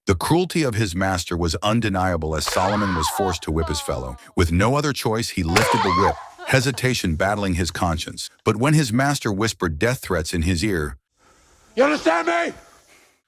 The cruelty of his master was undeniable as Solomon was forced to whip his fellow. With no other choice, he lifted the whip, hesitation battling his conscience. But when his master whispered death threats in his ear, "You understand me?"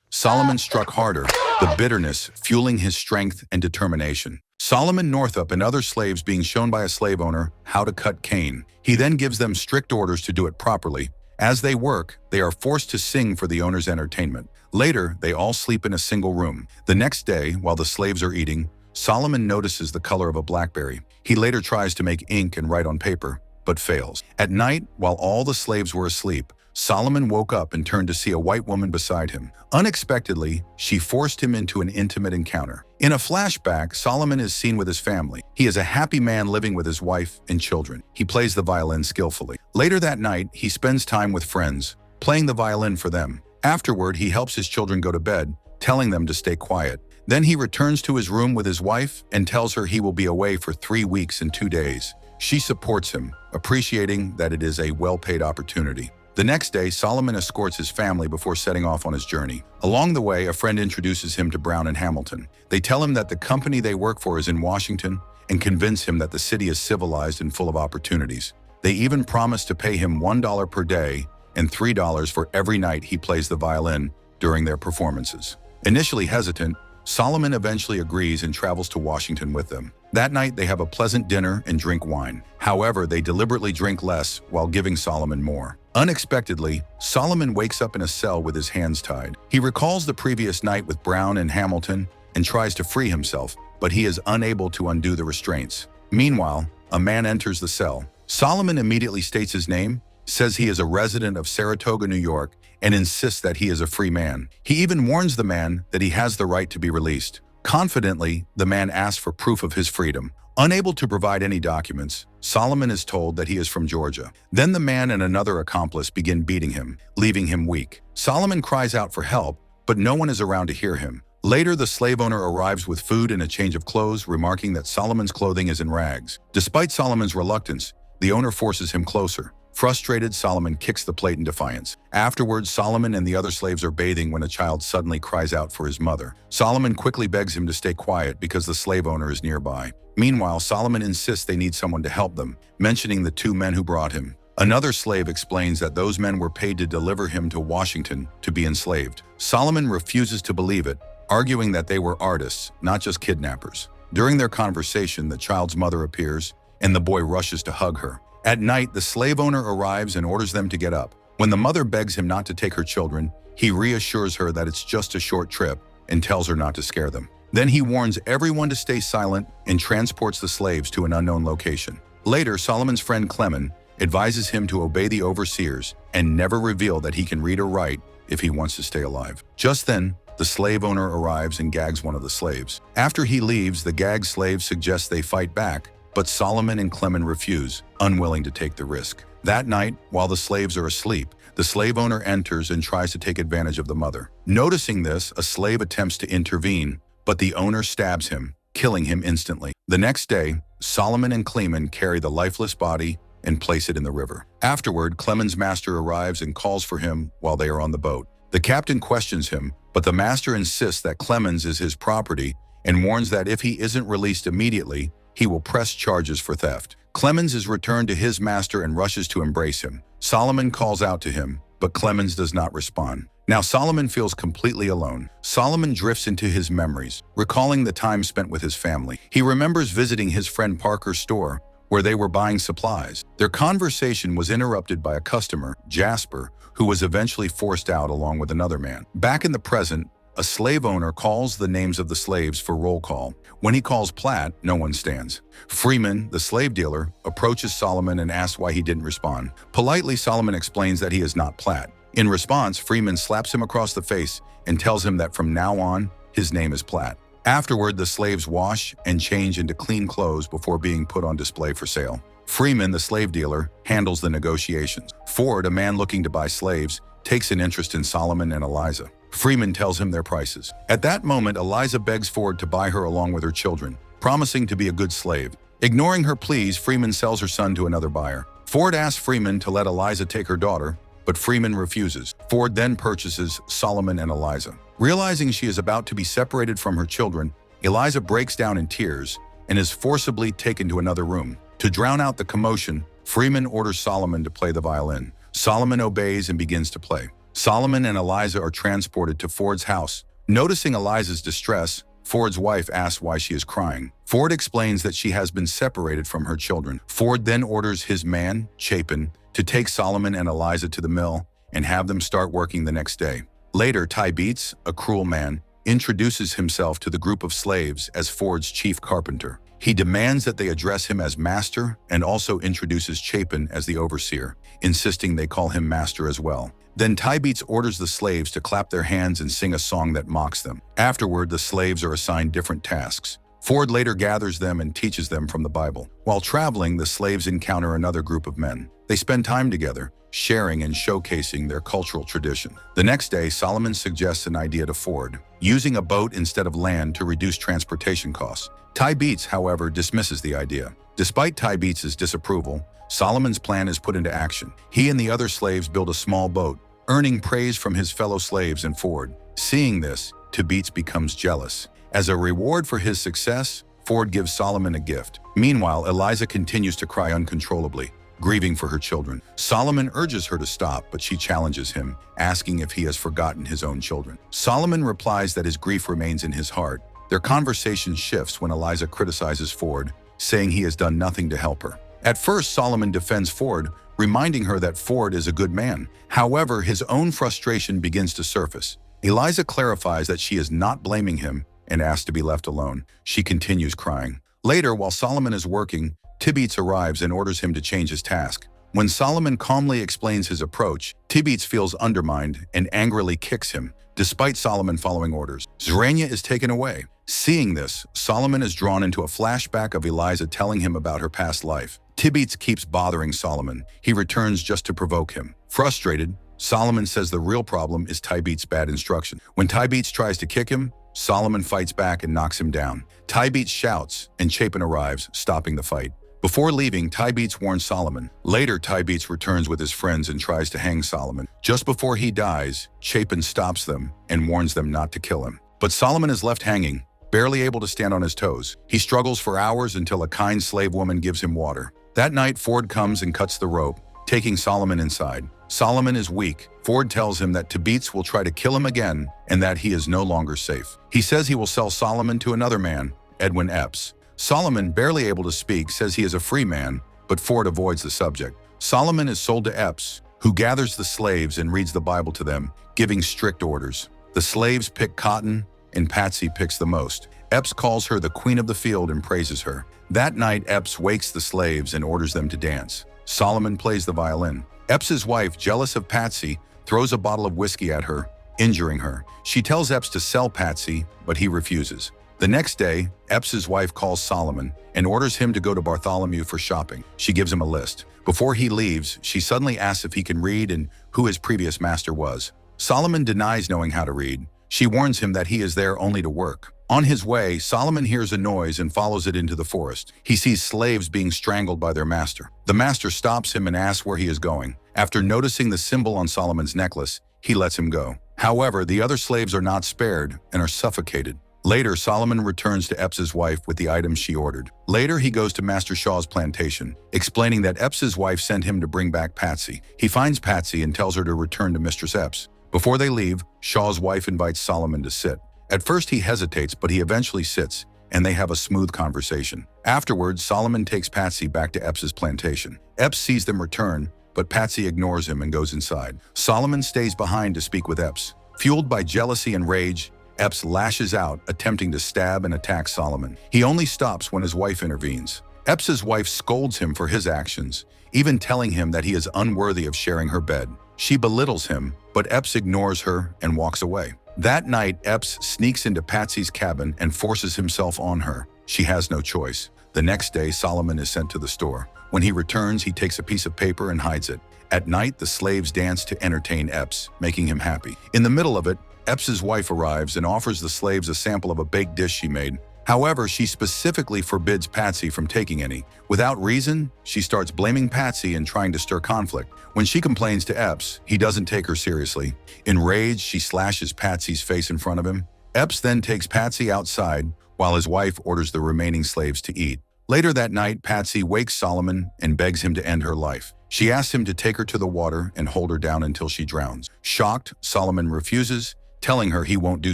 Solomon struck harder, the bitterness fueling his strength and determination. Solomon Northup and other slaves being shown by a slave owner how to cut cane. He then gives them strict orders to do it properly. As they work, they are forced to sing for the owner's entertainment. Later, they all sleep in a single room. The next day, while the slaves are eating, Solomon notices the color of a blackberry. He later tries to make ink and write on paper, but fails. At night, while all the slaves were asleep, Solomon woke up and turned to see a white woman beside him. Unexpectedly, she forced him into an intimate encounter. In a flashback, Solomon is seen with his family. He is a happy man living with his wife and children. He plays the violin skillfully. Later that night, he spends time with friends, playing the violin for them. Afterward, he helps his children go to bed, telling them to stay quiet. Then he returns to his room with his wife and tells her he will be away for 3 weeks and 2 days. She supports him, appreciating that it is a well-paid opportunity. The next day, Solomon escorts his family before setting off on his journey. Along the way, a friend introduces him to Brown and Hamilton. They tell him that the company they work for is in Washington and convince him that the city is civilized and full of opportunities. They even promise to pay him $1 per day and $3 for every night he plays the violin during their performances. Initially hesitant, Solomon eventually agrees and travels to Washington with them. That night, they have a pleasant dinner and drink wine. However, they deliberately drink less while giving Solomon more. Unexpectedly, Solomon wakes up in a cell with his hands tied. He recalls the previous night with Brown and Hamilton and tries to free himself, but he is unable to undo the restraints. Meanwhile, a man enters the cell. Solomon immediately states his name, says he is a resident of Saratoga, New York, and insists that he is a free man. He even warns the man that he has the right to be released. Confidently, the man asks for proof of his freedom. Unable to provide any documents, Solomon is told that he is from Georgia. Then the man and another accomplice begin beating him, leaving him weak. Solomon cries out for help, but no one is around to hear him. Later, the slave owner arrives with food and a change of clothes, remarking that Solomon's clothing is in rags. Despite Solomon's reluctance, the owner forces him closer. Frustrated, Solomon kicks the plate in defiance. Afterwards, Solomon and the other slaves are bathing when a child suddenly cries out for his mother. Solomon quickly begs him to stay quiet because the slave owner is nearby. Meanwhile, Solomon insists they need someone to help them, mentioning the 2 men who brought him. Another slave explains that those men were paid to deliver him to Washington to be enslaved. Solomon refuses to believe it, arguing that they were artists, not just kidnappers. During their conversation, the child's mother appears, and the boy rushes to hug her. At night, the slave owner arrives and orders them to get up. When the mother begs him not to take her children, he reassures her that it's just a short trip and tells her not to scare them. Then he warns everyone to stay silent and transports the slaves to an unknown location. Later, Solomon's friend Clement advises him to obey the overseers and never reveal that he can read or write if he wants to stay alive. Just then, the slave owner arrives and gags one of the slaves. After he leaves, the gagged slave suggests they fight back, but Solomon and Clement refuse, unwilling to take the risk. That night, while the slaves are asleep, the slave owner enters and tries to take advantage of the mother. Noticing this, a slave attempts to intervene, but the owner stabs him, killing him instantly. The next day, Solomon and Clement carry the lifeless body and place it in the river. Afterward, Clement's master arrives and calls for him while they are on the boat. The captain questions him, but the master insists that Clemens is his property and warns that if he isn't released immediately, he will press charges for theft. Clemens is returned to his master and rushes to embrace him. Solomon calls out to him, but Clemens does not respond. Now Solomon feels completely alone. Solomon drifts into his memories, recalling the time spent with his family. He remembers visiting his friend Parker's store, where they were buying supplies. Their conversation was interrupted by a customer, Jasper, who was eventually forced out along with another man. Back in the present, a slave owner calls the names of the slaves for roll call. When he calls Platt, no one stands. Freeman, the slave dealer, approaches Solomon and asks why he didn't respond. Politely, Solomon explains that he is not Platt. In response, Freeman slaps him across the face and tells him that from now on, his name is Platt. Afterward, the slaves wash and change into clean clothes before being put on display for sale. Freeman, the slave dealer, handles the negotiations. Ford, a man looking to buy slaves, takes an interest in Solomon and Eliza. Freeman tells him their prices. At that moment, Eliza begs Ford to buy her along with her children, promising to be a good slave. Ignoring her pleas, Freeman sells her son to another buyer. Ford asks Freeman to let Eliza take her daughter, but Freeman refuses. Ford then purchases Solomon and Eliza. Realizing she is about to be separated from her children, Eliza breaks down in tears and is forcibly taken to another room. To drown out the commotion, Freeman orders Solomon to play the violin. Solomon obeys and begins to play. Solomon and Eliza are transported to Ford's house. Noticing Eliza's distress, Ford's wife asks why she is crying. Ford explains that she has been separated from her children. Ford then orders his man, Chapin, to take Solomon and Eliza to the mill and have them start working the next day. Later, Ty Beats, a cruel man, introduces himself to the group of slaves as Ford's chief carpenter. He demands that they address him as master and also introduces Chapin as the overseer, insisting they call him master as well. Then Ty Beats orders the slaves to clap their hands and sing a song that mocks them. Afterward, the slaves are assigned different tasks. Ford later gathers them and teaches them from the Bible. While traveling, the slaves encounter another group of men. They spend time together, sharing and showcasing their cultural tradition. The next day, Solomon suggests an idea to Ford, using a boat instead of land to reduce transportation costs. Ty Beats, however, dismisses the idea. Despite Ty Beats' disapproval, Solomon's plan is put into action. He and the other slaves build a small boat, earning praise from his fellow slaves and Ford. Seeing this, Ty Beats becomes jealous. As a reward for his success, Ford gives Solomon a gift. Meanwhile, Eliza continues to cry uncontrollably, grieving for her children. Solomon urges her to stop, but she challenges him, asking if he has forgotten his own children. Solomon replies that his grief remains in his heart. Their conversation shifts when Eliza criticizes Ford, saying he has done nothing to help her. At first, Solomon defends Ford, reminding her that Ford is a good man. However, his own frustration begins to surface. Eliza clarifies that she is not blaming him and asks to be left alone. She continues crying. Later, while Solomon is working, Ty Beats arrives and orders him to change his task. When Solomon calmly explains his approach, Ty Beats feels undermined and angrily kicks him, despite Solomon following orders. Zrania is taken away. Seeing this, Solomon is drawn into a flashback of Eliza telling him about her past life. Ty Beats keeps bothering Solomon. He returns just to provoke him. Frustrated, Solomon says the real problem is Ty Beats' bad instruction. When Ty Beats tries to kick him, Solomon fights back and knocks him down. Ty Beats shouts, and Chapin arrives, stopping the fight. Before leaving, Ty Beats warns Solomon. Later, Ty Beats returns with his friends and tries to hang Solomon. Just before he dies, Chapin stops them and warns them not to kill him. But Solomon is left hanging, barely able to stand on his toes. He struggles for hours until a kind slave woman gives him water. That night, Ford comes and cuts the rope, taking Solomon inside. Solomon is weak. Ford tells him that Ty Beats will try to kill him again and that he is no longer safe. He says he will sell Solomon to another man, Edwin Epps. Solomon, barely able to speak, says he is a free man, but Ford avoids the subject. Solomon is sold to Epps, who gathers the slaves and reads the Bible to them, giving strict orders. The slaves pick cotton, and Patsy picks the most. Epps calls her the queen of the field and praises her. That night, Epps wakes the slaves and orders them to dance. Solomon plays the violin. Epps's wife, jealous of Patsy, throws a bottle of whiskey at her, injuring her. She tells Epps to sell Patsy, but he refuses. The next day, Epps's wife calls Solomon and orders him to go to Bartholomew for shopping. She gives him a list. Before he leaves, she suddenly asks if he can read and who his previous master was. Solomon denies knowing how to read. She warns him that he is there only to work. On his way, Solomon hears a noise and follows it into the forest. He sees slaves being strangled by their master. The master stops him and asks where he is going. After noticing the symbol on Solomon's necklace, he lets him go. However, the other slaves are not spared and are suffocated. Later, Solomon returns to Epps's wife with the items she ordered. Later, he goes to Master Shaw's plantation, explaining that Epps's wife sent him to bring back Patsy. He finds Patsy and tells her to return to Mistress Epps. Before they leave, Shaw's wife invites Solomon to sit. At first, he hesitates, but he eventually sits, and they have a smooth conversation. Afterwards, Solomon takes Patsy back to Epps's plantation. Epps sees them return, but Patsy ignores him and goes inside. Solomon stays behind to speak with Epps. Fueled by jealousy and rage, Epps lashes out, attempting to stab and attack Solomon. He only stops when his wife intervenes. Epps's wife scolds him for his actions, even telling him that he is unworthy of sharing her bed. She belittles him, but Epps ignores her and walks away. That night, Epps sneaks into Patsy's cabin and forces himself on her. She has no choice. The next day, Solomon is sent to the store. When he returns, he takes a piece of paper and hides it. At night, the slaves dance to entertain Epps, making him happy. In the middle of it, Epps's wife arrives and offers the slaves a sample of a baked dish she made. However, she specifically forbids Patsy from taking any. Without reason, she starts blaming Patsy and trying to stir conflict. When she complains to Epps, he doesn't take her seriously. Enraged, she slashes Patsy's face in front of him. Epps then takes Patsy outside while his wife orders the remaining slaves to eat. Later that night, Patsy wakes Solomon and begs him to end her life. She asks him to take her to the water and hold her down until she drowns. Shocked, Solomon refuses, telling her he won't do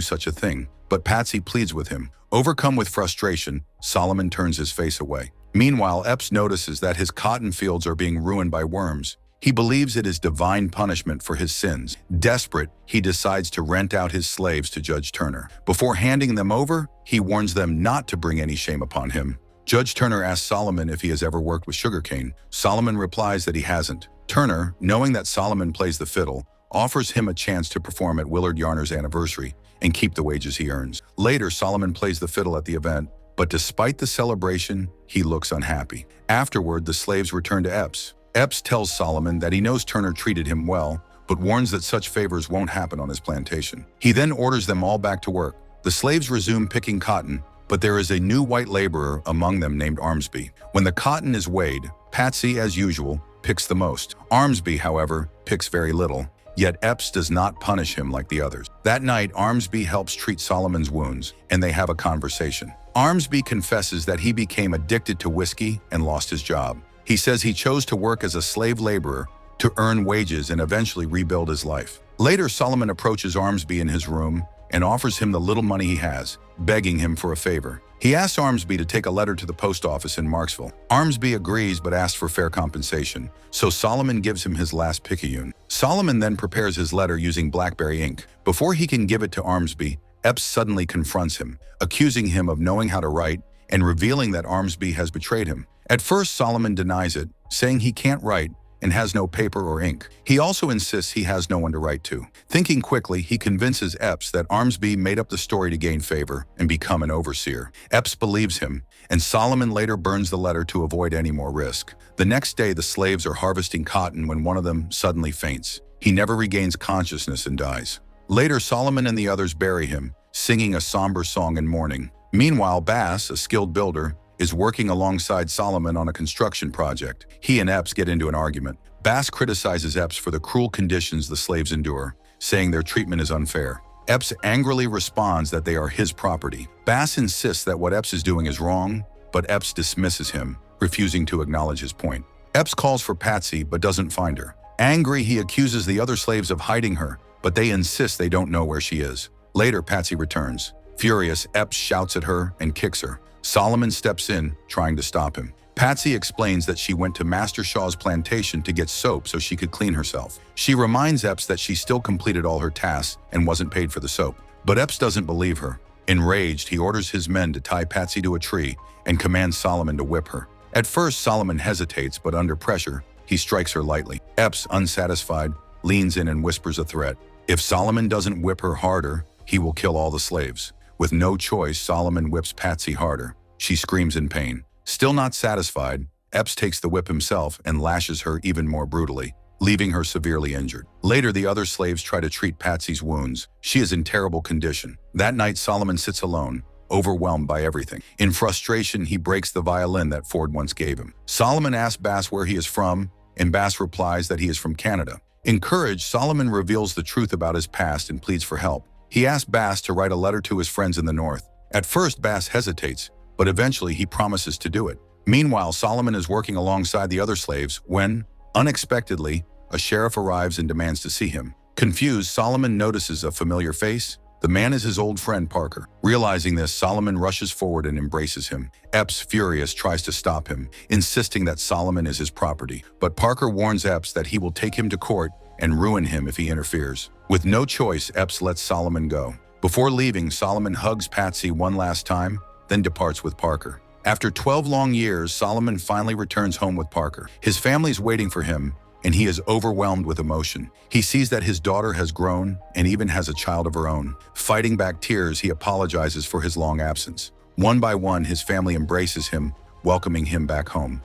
such a thing. But Patsy pleads with him. Overcome with frustration, Solomon turns his face away. Meanwhile, Epps notices that his cotton fields are being ruined by worms. He believes it is divine punishment for his sins. Desperate, he decides to rent out his slaves to Judge Turner. Before handing them over, he warns them not to bring any shame upon him. Judge Turner asks Solomon if he has ever worked with sugarcane. Solomon replies that he hasn't. Turner, knowing that Solomon plays the fiddle, offers him a chance to perform at Willard Yarner's anniversary and keep the wages he earns. Later, Solomon plays the fiddle at the event, but despite the celebration, he looks unhappy. Afterward, the slaves return to Epps. Epps tells Solomon that he knows Turner treated him well, but warns that such favors won't happen on his plantation. He then orders them all back to work. The slaves resume picking cotton, but there is a new white laborer among them named Armsby. When the cotton is weighed, Patsy, as usual, picks the most. Armsby, however, picks very little. Yet Epps does not punish him like the others. That night, Armsby helps treat Solomon's wounds, and they have a conversation. Armsby confesses that he became addicted to whiskey and lost his job. He says he chose to work as a slave laborer to earn wages and eventually rebuild his life. Later, Solomon approaches Armsby in his room and offers him the little money he has, begging him for a favor. He asks Armsby to take a letter to the post office in Marksville. Armsby agrees but asks for fair compensation, so Solomon gives him his last picayune. Solomon then prepares his letter using blackberry ink. Before he can give it to Armsby, Epps suddenly confronts him, accusing him of knowing how to write and revealing that Armsby has betrayed him. At first, Solomon denies it, saying he can't write and has no paper or ink. He also insists he has no one to write to. Thinking quickly, he convinces Epps that Armsby made up the story to gain favor and become an overseer. Epps believes him, and Solomon later burns the letter to avoid any more risk. The next day, the slaves are harvesting cotton when one of them suddenly faints. He never regains consciousness and dies. Later, Solomon and the others bury him, singing a somber song in mourning. Meanwhile, Bass, a skilled builder, is working alongside Solomon on a construction project. He and Epps get into an argument. Bass criticizes Epps for the cruel conditions the slaves endure, saying their treatment is unfair. Epps angrily responds that they are his property. Bass insists that what Epps is doing is wrong, but Epps dismisses him, refusing to acknowledge his point. Epps calls for Patsy but doesn't find her. Angry, he accuses the other slaves of hiding her, but they insist they don't know where she is. Later, Patsy returns. Furious, Epps shouts at her and kicks her. Solomon steps in, trying to stop him. Patsy explains that she went to Master Shaw's plantation to get soap so she could clean herself. She reminds Epps that she still completed all her tasks and wasn't paid for the soap. But Epps doesn't believe her. Enraged, he orders his men to tie Patsy to a tree and commands Solomon to whip her. At first, Solomon hesitates, but under pressure, he strikes her lightly. Epps, unsatisfied, leans in and whispers a threat. If Solomon doesn't whip her harder, he will kill all the slaves. With no choice, Solomon whips Patsy harder. She screams in pain. Still not satisfied, Epps takes the whip himself and lashes her even more brutally, leaving her severely injured. Later, the other slaves try to treat Patsy's wounds. She is in terrible condition. That night, Solomon sits alone, overwhelmed by everything. In frustration, he breaks the violin that Ford once gave him. Solomon asks Bass where he is from, and Bass replies that he is from Canada. Encouraged, Solomon reveals the truth about his past and pleads for help. He asks Bass to write a letter to his friends in the North. At first, Bass hesitates, but eventually he promises to do it. Meanwhile, Solomon is working alongside the other slaves when, unexpectedly, a sheriff arrives and demands to see him. Confused, Solomon notices a familiar face. The man is his old friend Parker. Realizing this, Solomon rushes forward and embraces him. Epps, furious, tries to stop him, insisting that Solomon is his property. But Parker warns Epps that he will take him to court and ruin him if he interferes. With no choice, Epps lets Solomon go. Before leaving, Solomon hugs Patsy one last time, then departs with Parker. After 12 long years, Solomon finally returns home with Parker. His family's waiting for him, and he is overwhelmed with emotion. He sees that his daughter has grown and even has a child of her own. Fighting back tears, he apologizes for his long absence. One by one, his family embraces him, welcoming him back home.